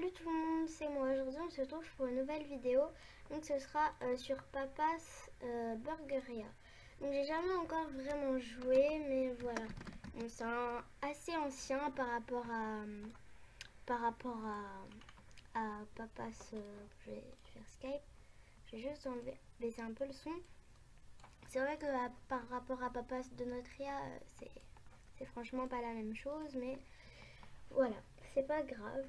Salut tout le monde, c'est moi. Aujourd'hui on se retrouve pour une nouvelle vidéo. Donc ce sera sur Papa's Burgeria. Donc j'ai jamais encore vraiment joué, mais voilà. Bon, c'est assez ancien par rapport à Papa's. Je vais faire Skype. Je vais juste baisser un peu le son. C'est vrai que par rapport à Papa's de Notria, c'est franchement pas la même chose, mais voilà, c'est pas grave.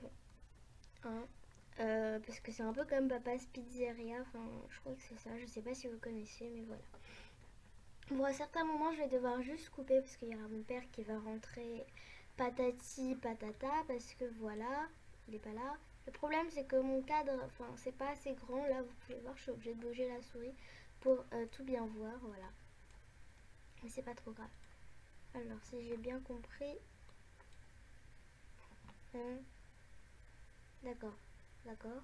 Hein. Parce que c'est un peu comme Papa's Pizzeria, enfin je crois que c'est ça, je sais pas si vous connaissez, mais voilà. Bon, à certains moments je vais devoir juste couper parce qu'il y aura mon père qui va rentrer patati patata, parce que voilà, il est pas là. Le problème c'est que mon cadre, enfin c'est pas assez grand, là vous pouvez voir, je suis obligée de bouger la souris pour tout bien voir, voilà. Mais c'est pas trop grave. Alors si j'ai bien compris... D'accord, d'accord.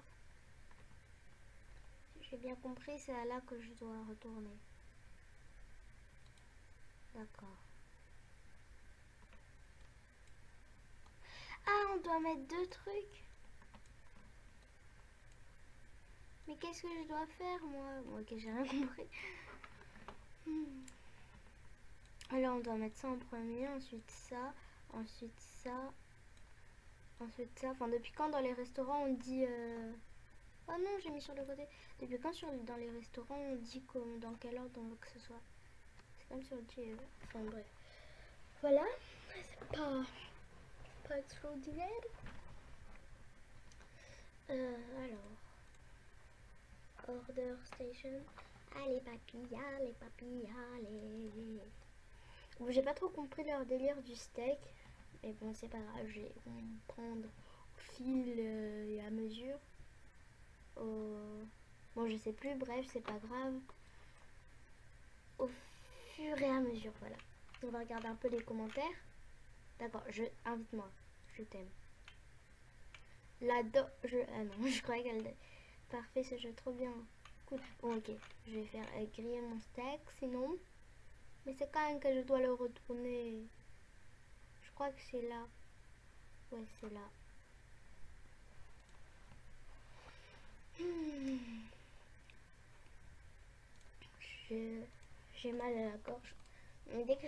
J'ai bien compris, c'est à là que je dois retourner. D'accord. Ah, on doit mettre deux trucs. Mais qu'est-ce que je dois faire, moi? Bon, ok, j'ai rien compris. Alors, on doit mettre ça en premier, ensuite ça, ensuite ça, ensuite ça. Enfin, depuis quand dans les restaurants on dit... Oh non, j'ai mis sur le côté. Depuis quand dans les restaurants on dit dans quel ordre on veut que ce soit? C'est comme sur le dit... Enfin, bref. Voilà. C'est pas extraordinaire. Alors... Order station. Allez papy, allez. Bon, j'ai pas trop compris leur délire du steak. Mais bon, c'est pas grave, je vais prendre au fil et à mesure. Bon, je sais plus, bref, c'est pas grave. Au fur et à mesure, voilà. On va regarder un peu les commentaires. D'accord, invite-moi, je t'aime. Ah non, je croyais qu'elle... Parfait, ce jeu, trop bien. Cool. Bon, ok, je vais faire griller mon steak, sinon... Mais c'est quand même que je dois le retourner. Je crois que c'est là. Ouais, c'est là. J'ai mal à la gorge. Mais dès que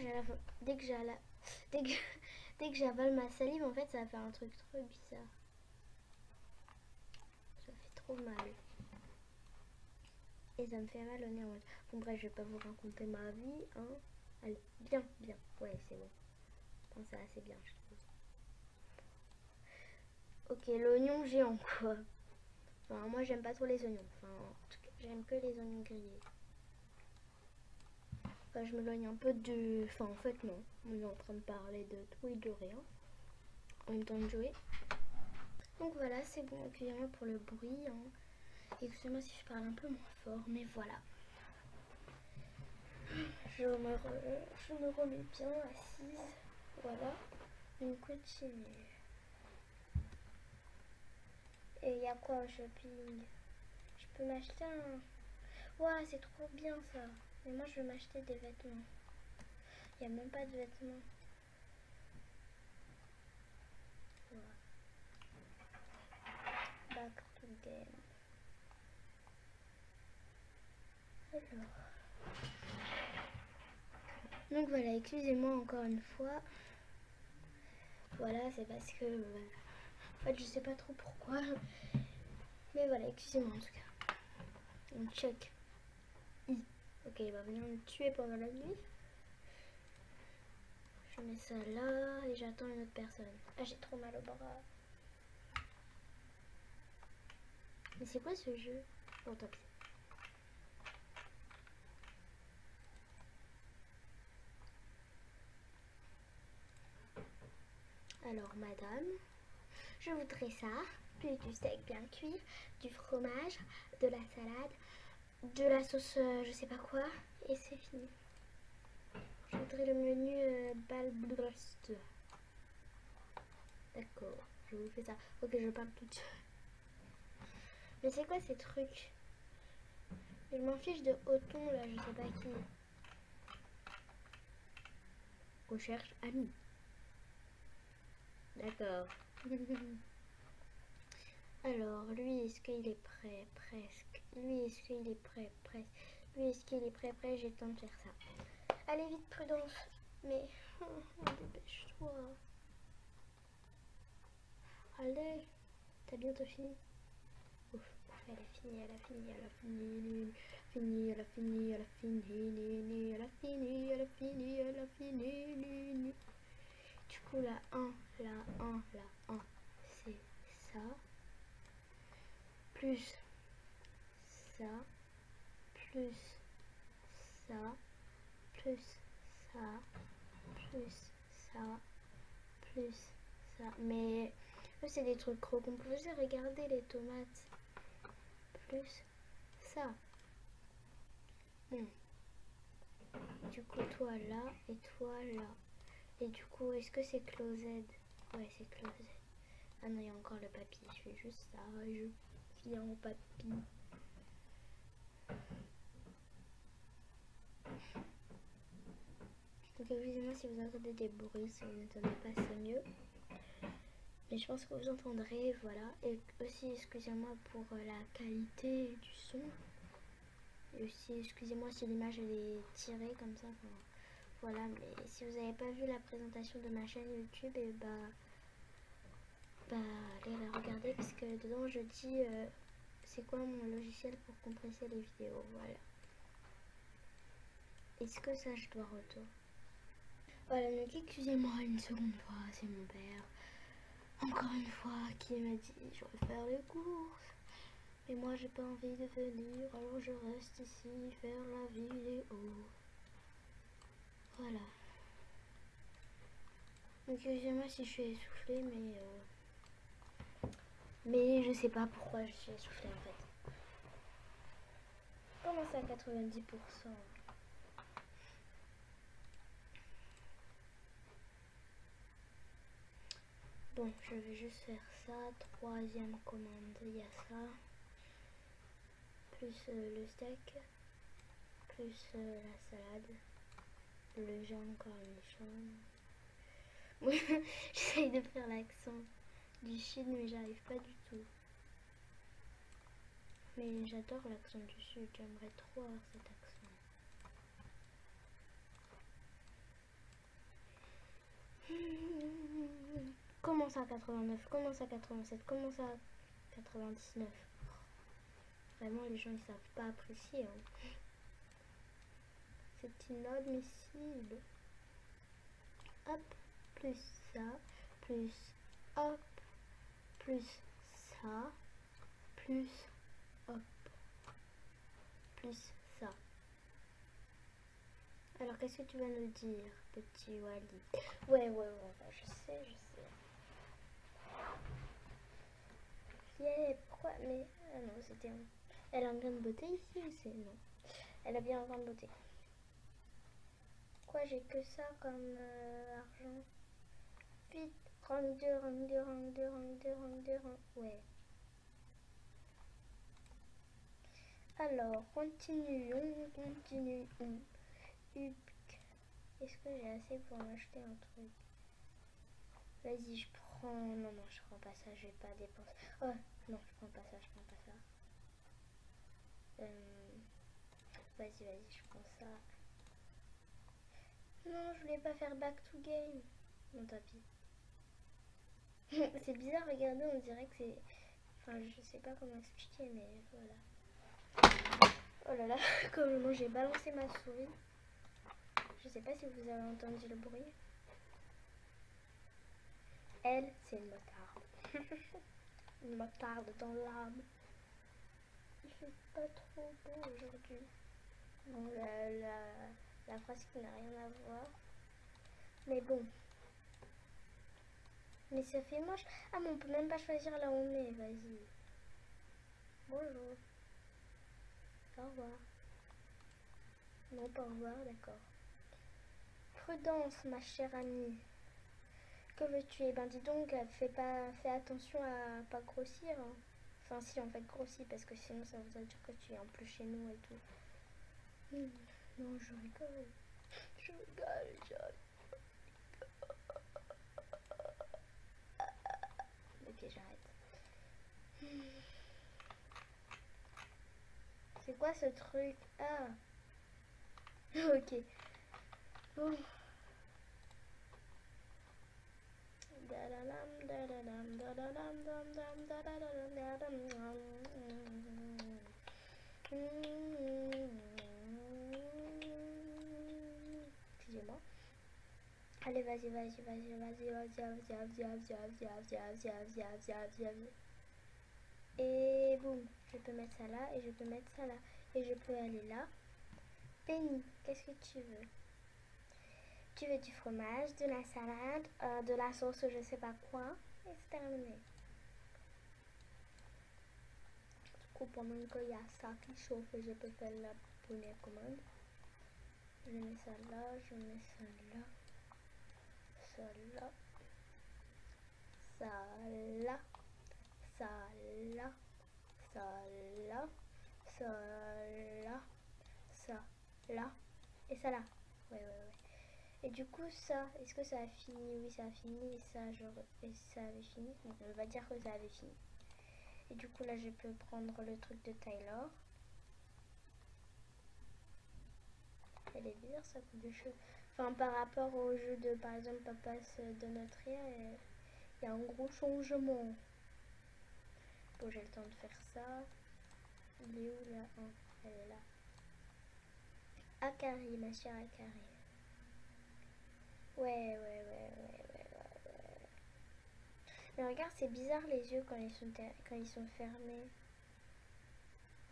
j'avale ma salive, en fait, ça va faire un truc trop bizarre. Ça fait trop mal. Et ça me fait mal au nez. Bon, bref, je vais pas vous raconter ma vie. Hein. Allez, bien. Ouais, c'est bon. Enfin, c'est assez bien, je trouve. Ok, l'oignon géant, quoi. Enfin, moi, j'aime pas trop les oignons. Enfin, en tout cas, j'aime que les oignons grillés. Enfin, je m'éloigne un peu de... Enfin, en fait, non. On est en train de parler de tout et de rien. En même temps de jouer. Donc voilà, c'est bon. Excusez-moi pour le bruit. Hein. Excusez-moi si je parle un peu moins fort, mais voilà. Je me remets bien assise. Voilà. On continue. Et il y a quoi au shopping? Je peux m'acheter un... Ouah, c'est trop bien ça. Mais moi, je veux m'acheter des vêtements. Il n'y a même pas de vêtements. Voilà. Back to game. Alors. Donc voilà, excusez-moi encore une fois. Voilà, c'est parce que... en fait, je sais pas trop pourquoi. Mais voilà, excusez-moi en tout cas. On check. Ok, il va venir me tuer pendant la nuit. Je mets ça là et j'attends une autre personne. Ah, j'ai trop mal au bras. Mais c'est quoi ce jeu? Bon, tant pis. Alors, madame, je voudrais ça. Plus du steak bien cuit, du fromage, de la salade, de la sauce je sais pas quoi. Et c'est fini. Je voudrais le menu Balbrust. D'accord, je vous fais ça. Ok, je parle toute seule. Mais c'est quoi ces trucs? Je m'en fiche de Othon là, je sais pas qui. Recherche ami. D'accord. Alors, lui, est-ce qu'il est prêt? Presque. Lui, est-ce qu'il est prêt? Presque. Lui, est-ce qu'il est prêt? Presque. J'ai le temps de faire ça. Allez, vite, Prudence. Mais, dépêche-toi. Allez, t'as bientôt fini. Ouf, elle a fini, elle a fini, elle a fini, fini, elle a fini, elle a fini, elle a fini, elle a fini, elle a fini. Du coup, la 1, la 1, c'est ça. Plus ça, plus ça, plus ça, plus ça, plus ça. Mais c'est des trucs trop composés. Regardez les tomates. Plus ça. Bon. Du coup, toi là et toi là. Et du coup, est-ce que c'est closed? Ouais, c'est closed. Ah non, il y a encore le papier. Je fais juste ça. Je viens au papier. Donc excusez-moi si vous entendez des bruits, si vous n'entendez pas, c'est mieux. Mais je pense que vous entendrez, voilà. Et aussi, excusez-moi pour la qualité du son. Et aussi, excusez-moi si l'image elle est tirée comme ça. Enfin, voilà, mais si vous n'avez pas vu la présentation de ma chaîne YouTube, et allez la regarder parce que dedans je dis c'est quoi mon logiciel pour compresser les vidéos, voilà. Est-ce que ça je dois retour? Voilà, donc excusez-moi une seconde fois, c'est mon père. Encore une fois, qui m'a dit je vais faire les courses. Mais moi j'ai pas envie de venir, alors je reste ici faire la vidéo. Voilà. Donc excusez-moi si je suis essoufflée, mais je sais pas pourquoi je suis essoufflée en fait. Comment ça 90%? Bon, je vais juste faire ça. Troisième commande, il y a ça. Plus le steak. Plus la salade. Le jaune cornichon. J'essaye de faire l'accent du sud, mais j'arrive pas du tout. Mais j'adore l'accent du sud, j'aimerais trop avoir cet accent. Comment ça 89? Comment ça 87? Comment ça 99? Vraiment, les gens ils savent pas apprécier. Hein. C'est inadmissible. Hop, plus ça, plus hop, plus ça, plus hop, plus ça. Alors qu'est-ce que tu vas nous dire, petit Wally? Ouais, je sais. Yeah, pourquoi? Mais ah non, c'était elle a un grain de beauté ici ou c'est non? Elle a bien un grain de beauté. Quoi, j'ai que ça comme argent? Vite, rang 2, rang 2, rang 2, rang 2, rang 2, rang... Ouais. Alors, continuons. Est-ce que j'ai assez pour m'acheter un truc? Vas-y, je prends... Non, je prends pas ça, je vais pas dépenser. Oh, non, je prends pas ça. Vas-y, je prends ça. Non, je voulais pas faire back to game. Mon tapis. C'est bizarre, regardez, on dirait que c'est... Enfin, je sais pas comment expliquer, mais voilà. Oh là là, comme j'ai balancé ma souris. Je sais pas si vous avez entendu le bruit. Elle, c'est une motarde. Une motarde dans l'âme. Il fait pas trop beau aujourd'hui. Bon, la phrase qui n'a rien à voir. Mais bon. Mais ça fait moche. Ah, mais on peut même pas choisir là où on est. Vas-y. Bonjour. Au revoir. Non, pas au revoir, d'accord. Prudence, ma chère amie. Que veux-tu? Eh ben dis donc, fais attention à pas grossir. Hein. Enfin si, en fait grossis parce que sinon ça voudrait dire que tu es en plus chez nous et tout. Non, je rigole. Je rigole. Ok, j'arrête. C'est quoi ce truc? Ah. Ok. Bon. Excusez-moi. Allez, vas-y, vas-y, vas-y, vas-y, vas-y. Et boum, je peux mettre ça là et je peux mettre ça là. Et je peux aller là. Penny, qu'est-ce que tu veux? Tu veux du fromage, de la salade, de la sauce, je sais pas quoi. Et c'est terminé. Du coup, pendant qu'il y a ça qui chauffe, je peux faire la première commande. Je mets ça là, je mets ça là. Ça là. Ça là. Ça là. Ça là. Ça là. Ça là. Et ça là. Ouais. Et du coup, ça, est-ce que ça a fini? Oui, ça a fini. Et ça, et ça avait fini. Donc, on va dire que ça avait fini. Et du coup, là, je peux prendre le truc de Taylor. Elle est bizarre, sa coupe de cheveux. Enfin, par rapport au jeu de, par exemple, Papas de Notria, il y a un gros changement. Bon, j'ai le temps de faire ça. Il est où, là? Oh, elle est là. Akari, ma chère Akari. Ouais. Mais regarde, c'est bizarre les yeux quand ils sont fermés.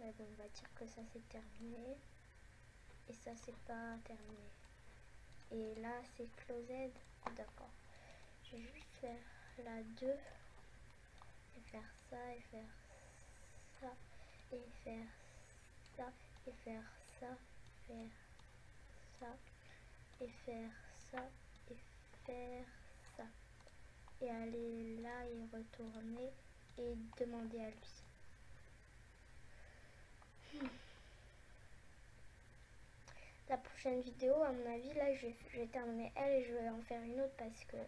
Ouais, bon, on va dire que ça c'est terminé. Et ça c'est pas terminé. Et là c'est closed. D'accord. Je vais juste faire la 2. Et faire ça, et faire ça. Et faire ça. Et faire ça. Faire ça. Et faire ça. Et faire ça. Et aller là et retourner et demander à lui. La prochaine vidéo, à mon avis, là je vais terminer elle et je vais en faire une autre parce que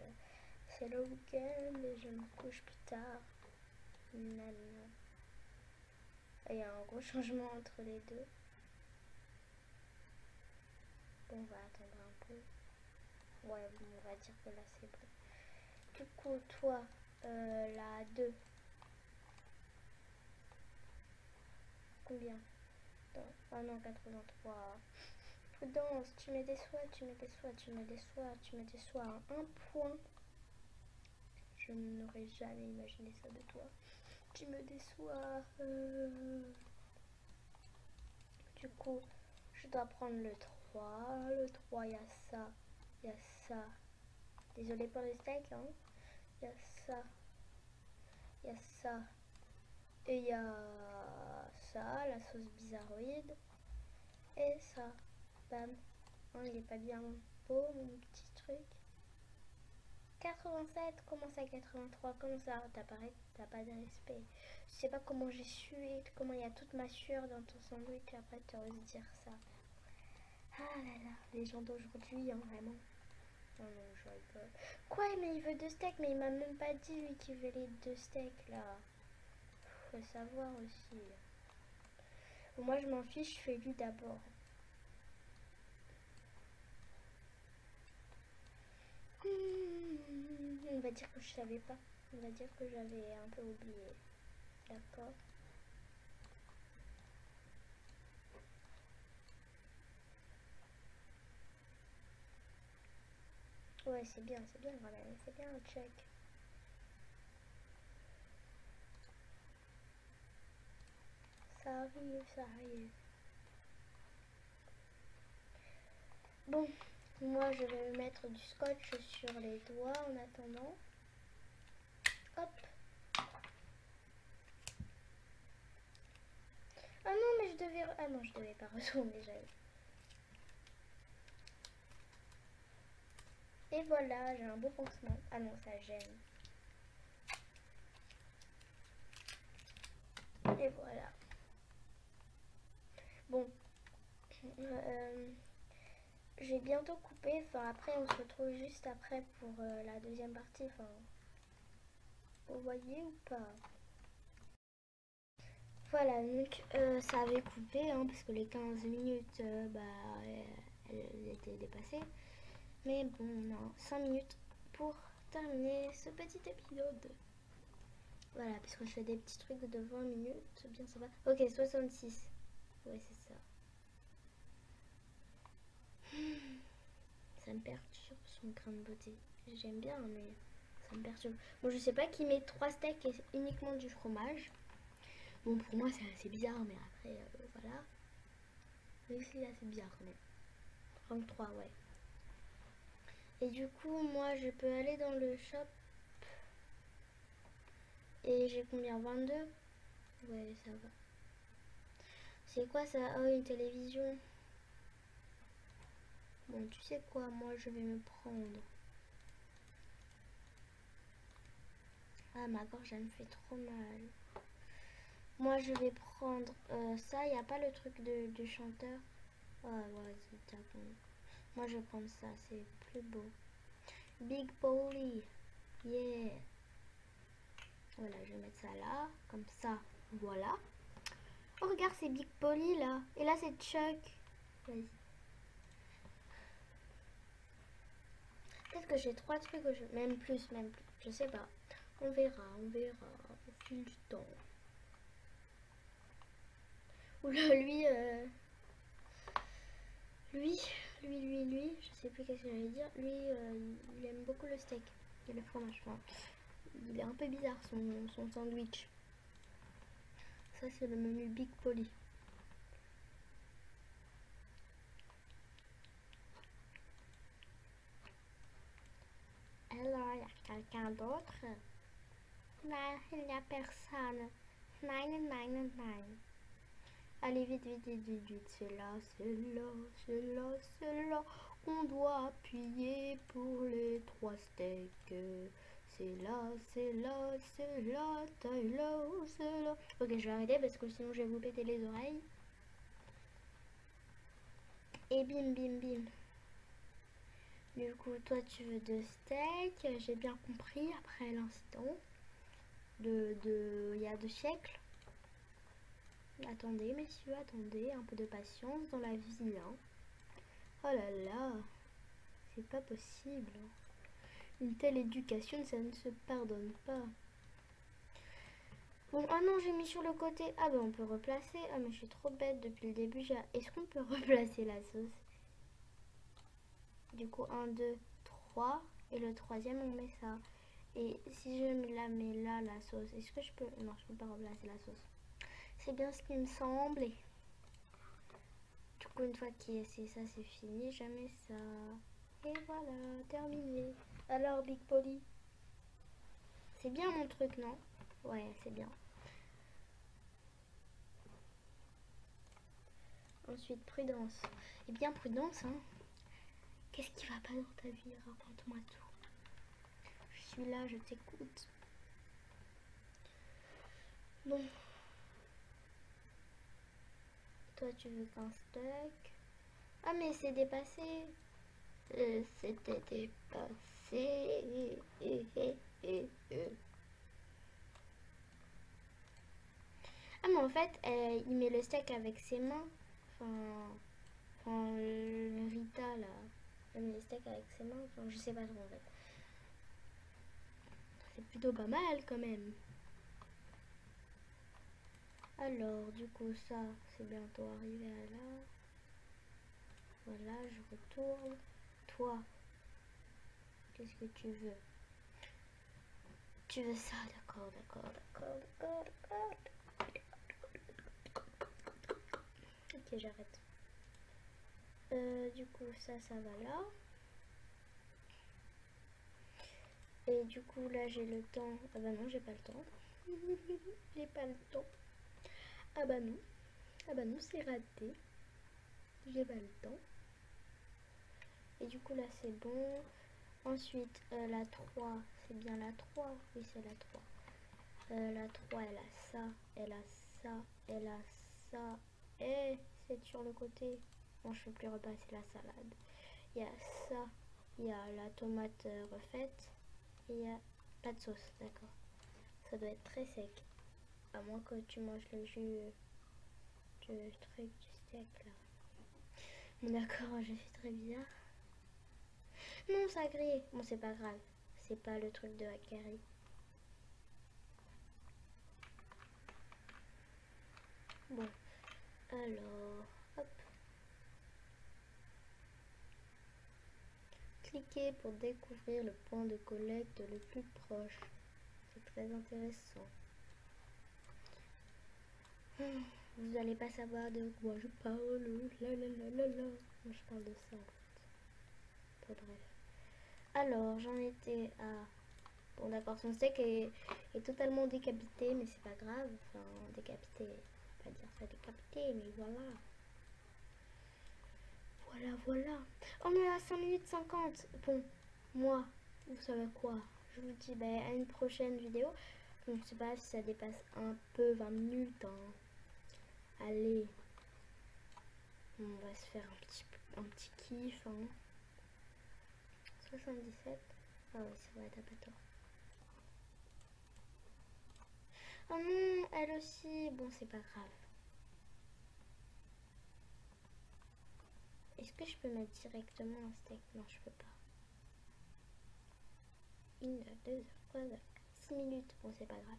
c'est le week-end et je me couche plus tard. Il y a un gros changement entre les deux. Bon, on va attendre un peu. Ouais, bon, on va dire que là c'est bon. Du coup, toi, la 2. Combien? Ah non, 83. Prudence, tu me déçois à un point. Je n'aurais jamais imaginé ça de toi. Tu me déçois. Du coup, je dois prendre le 3. Le 3, il y a ça. Il y a ça. Désolée pour le steak, hein. Il y a ça. Il y a ça. Et il y a ça, la sauce bizarroïde. Et ça. Bam. Oh, il est pas bien beau, mon petit truc. 87, comment ça 83? Comment ça? T'as pas de respect. Je sais pas comment j'ai sué, comment il y a toute ma sueur dans ton sandwich, après tu oses dire ça. Ah là là, les gens d'aujourd'hui, hein, vraiment. Oh non, je rigole. Quoi, mais il veut 2 steaks, mais il m'a même pas dit lui qu'il veut les 2 steaks là. Faut savoir aussi. Bon, moi je m'en fiche, je fais lui d'abord. On va dire que je savais pas. On va dire que j'avais un peu oublié. D'accord. Ouais, c'est bien quand même. C'est bien, check. Ça arrive. Bon, moi je vais mettre du scotch sur les doigts en attendant. Hop. Ah non, mais je devais... Ah non, je devais pas retourner, j'avais. Et voilà, j'ai un beau pansement. Ah non, ça gêne. Et voilà. Bon. J'ai bientôt coupé. Enfin, après, on se retrouve juste après pour la deuxième partie. Enfin, vous voyez ou pas? Voilà, donc ça avait coupé, hein, parce que les 15 minutes, elles étaient dépassées. Mais bon, on a 5 minutes pour terminer ce petit épisode. Voilà, parce que je fais des petits trucs de 20 minutes, bien ça va. Ok, 66. Ouais, c'est ça. Ça me perturbe son grain de beauté. J'aime bien, mais ça me perturbe. Bon, je sais pas qui met 3 steaks et uniquement du fromage. Bon, pour moi, c'est assez bizarre, mais après, voilà. Mais c'est assez bizarre quand même. 33, ouais. Et du coup, moi, je peux aller dans le shop. Et j'ai combien? 22? Ouais, ça va. C'est quoi ça? Oh, une télévision. Bon, tu sais quoi? Moi, je vais me prendre... Ah, ma gorge, elle me fait trop mal. Moi, je vais prendre ça. Il n'y a pas le truc de chanteur. Ah, vas-y, t'as bon. Moi, je vais prendre ça. C'est plus beau. Big Polly. Yeah. Voilà, je vais mettre ça là. Comme ça. Voilà. Oh, regarde, c'est Big Polly, là. Et là, c'est Chuck. Vas-y. Peut-être que j'ai 3 trucs. Même plus, même plus. Je sais pas. On verra au fil du temps. Oula, lui, je sais plus qu'est-ce que j'allais dire. Lui, il aime beaucoup le steak et le fromage. Enfin, il est un peu bizarre son sandwich. Ça, c'est le menu Big Polly. Alors, il y a quelqu'un d'autre? Non, il n'y a personne. Nine, nine, nine. Allez, vite, vite, vite, vite, vite. C'est là, c'est là, c'est là, c'est là. On doit appuyer pour les 3 steaks. C'est là, c'est là, c'est là, Tyler, c'est là. Ok, je vais arrêter parce que sinon je vais vous péter les oreilles. Et bim, bim, bim. Du coup, toi tu veux 2 steaks, j'ai bien compris après l'incident il y a 2 siècles. Attendez, messieurs, attendez, un peu de patience dans la vie, hein. Oh là là, c'est pas possible. Une telle éducation, ça ne se pardonne pas. Bon, ah non, j'ai mis sur le côté. Ah ben, on peut replacer. Ah, mais je suis trop bête depuis le début. Est-ce qu'on peut replacer la sauce? Du coup, 1, 2, 3. Et le troisième, on met ça. Et si je la mets là, la sauce, est-ce que je peux... Non, je peux pas replacer la sauce. C'est bien ce qui me semblait. Du coup, une fois que c'est ça, c'est fini. Je mets ça. Et voilà, terminé. Alors, Big Polly, c'est bien mon truc, non? Ouais, c'est bien. Ensuite, Prudence. Eh bien, Prudence, hein. Qu'est-ce qui va pas dans ta vie? Raconte-moi tout. Je suis là, je t'écoute. Bon. Toi, tu veux qu'un steak? Ah, mais c'est dépassé. C'était dépassé. Ah, mais en fait, il met le steak avec ses mains. Enfin, Rita, là. Elle met le steak avec ses mains. Enfin, je sais pas trop, en fait. C'est plutôt pas mal, quand même. Alors, du coup, ça, c'est bientôt arrivé à là. Voilà, je retourne. Toi, qu'est-ce que tu veux? Tu veux ça? D'accord, d'accord, d'accord, d'accord, d'accord. Ok, j'arrête. Du coup, ça va là. Et du coup, là, j'ai le temps. Ah bah non, j'ai pas le temps. J'ai pas le temps. Ah bah non. Ah bah non, c'est raté. J'ai pas le temps. Et du coup, là, c'est bon. Ensuite, la 3, c'est bien la 3. Oui, c'est la 3. La 3, elle a ça, elle a ça, elle a ça. Et c'est sur le côté. Bon, je ne peux plus repasser la salade. Il y a ça, il y a la tomate refaite. Et il y a pas de sauce, d'accord. Ça doit être très sec. À moins que tu manges le jus du truc du steak là. Bon d'accord, je suis très bizarre. Non, ça a grillé. Bon, c'est pas grave. C'est pas le truc de Hakari. Bon, alors, hop. Cliquez pour découvrir le point de collecte le plus proche. C'est très intéressant. Vous n'allez pas savoir de quoi je parle. La la la la la. Moi, je parle de ça en fait. Enfin, bref. Alors, j'en étais à... Bon, d'accord, son steak est totalement décapité, mais c'est pas grave. Enfin, décapité, on va pas dire ça décapité, mais voilà. Voilà. On est à 5 minutes 50. Bon, moi, vous savez quoi? Je vous dis à une prochaine vidéo. Bon, je sais pas si ça dépasse un peu 20 minutes. Hein. Allez. On va se faire un petit kiff. Hein. 77. Ah ouais, c'est vrai, t'as pas tort. Oh non, elle aussi. Bon, c'est pas grave. Est-ce que je peux mettre directement un steak? Non, je peux pas. 1 heure, 2 heures, 3 heures, 6 minutes. Bon, c'est pas grave.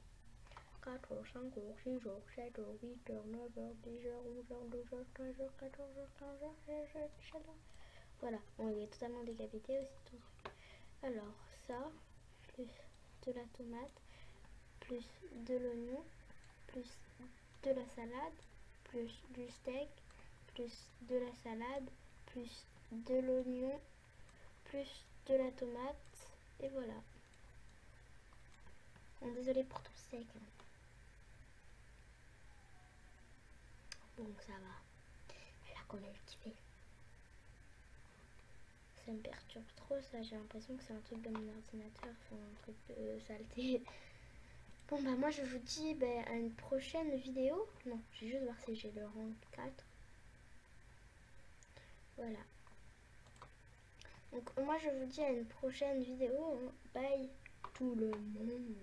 4 heures, 5 heures, 6 heures, 7 heures, 8 heures, 9 heures, 10 heures, 11 heures, 12 heures, 13 heures, 14 heures, 15 heures, 16 heures, 17 heures. Voilà, bon, il est totalement décapité aussi ton truc. Alors, ça, plus de la tomate, plus de l'oignon, plus de la salade, plus du steak, plus de la salade, plus de l'oignon, plus de la tomate, et voilà. Bon, désolé pour ton steak. Hein. Bon, ça va. Elle a quand même kiffé. Ça me perturbe trop, ça. J'ai l'impression que c'est un truc de mon ordinateur, enfin, un truc de saleté. Bon, moi, je vous dis à une prochaine vidéo. Non, je vais juste voir si j'ai le rang 4. Voilà. Donc, moi, je vous dis à une prochaine vidéo. Hein. Bye tout le monde.